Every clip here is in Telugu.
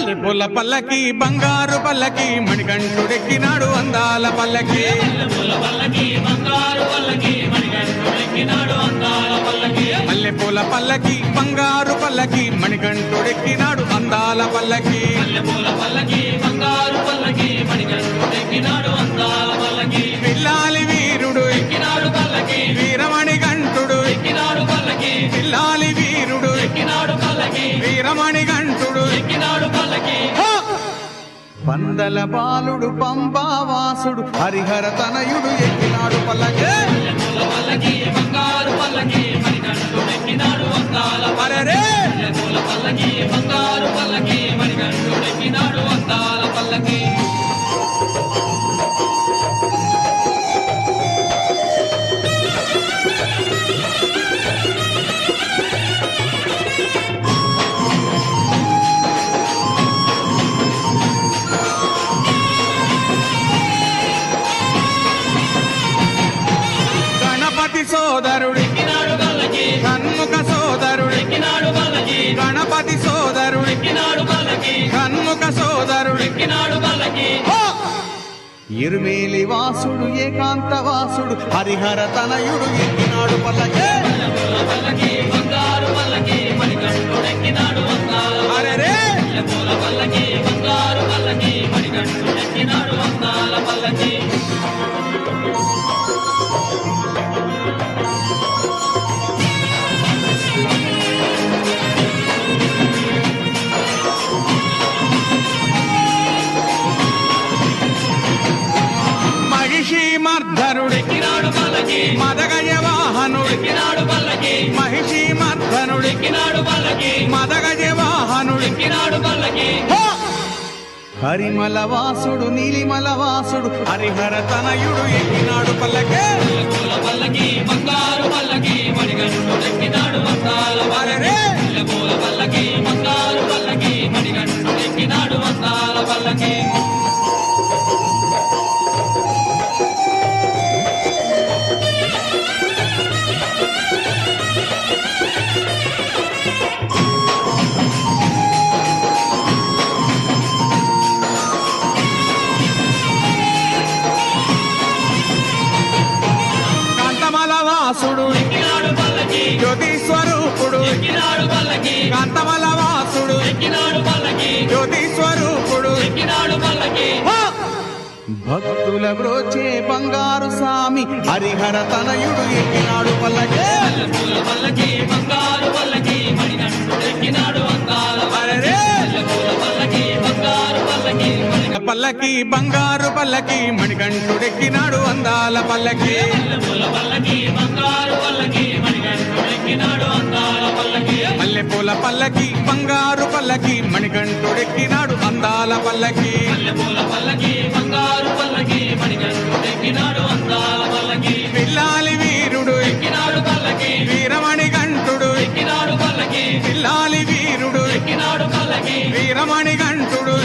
మల్లెపూల పల్లకి బంగారు పల్లకి మణికంఠుడెక్కినాడు అందాల పల్లకి మల్లెపూల పల్లకి బంగారు పల్లకి మణికంఠుడెక్కినాడు అందాల పల్లకి పిల్లాలి వీరుడు వీరమణి గంటుడు పిల్లాలి వీరుడు వీరమణి గంటుడు పందల బాలుడు పంబావాసుడు హరిహర తనయుడు ఎక్కినాడు పల్లకి అరెరే సోదరుడు షణ్ముఖ సోదరుడు గణపతి సోదరుడు షణ్ముఖ సోదరుడు ఇరుమేలి వాసుడు ఏకాంత వాసుడు హరిహర తనయుడు ఎక్కినాడు పల్లకి అరెరే మర్ధనుడెక్కినాడు మదగజ వాహనుడెక్కినాడు మహిషి మర్ధనుడెక్కినాడు మదగజ వాహనుడెక్కినాడు హరిమల వాసుడు నీలిమల వాసుడు హరిహర తనయుడు ఎక్కినాడు పల్లకి అరెరే వాసుడు జ్యోతి స్వరూపుడు కాంతమల వాసుడు జ్యోతి స్వరూపుడు భక్తుల బ్రోచే బంగారు స్వామి హరిహర తనయుడు ఎక్కినాడు పల్లకి పల్లకి బంగారు పల్లకి మణికంఠుడెక్కినాడు అందాల పల్లకి మల్లెపూల పల్లకి బంగారు పల్లకి మణికంఠుడెక్కినాడు అందాల పల్లకి పిల్లాలి వీరుడు వీరమణి గంటుడు పిల్లాలి వీరుడు వీరమణి గంటుడు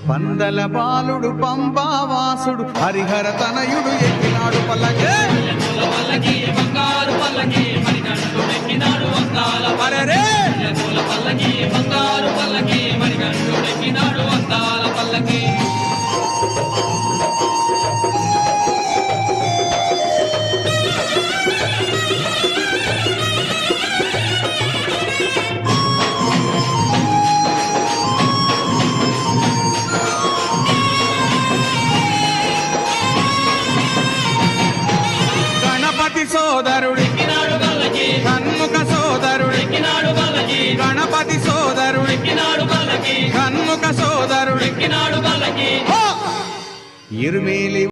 పందల బాలుడు పంబావాసుడు హరిహర తనయుడు ఎక్కినాడు పల్లకి అరెరే సోదరుడు షణ్ముఖ సోదరుడు గణపతి సోదరుడు షణ్ముఖ సోదరుడు ఇరుమేలి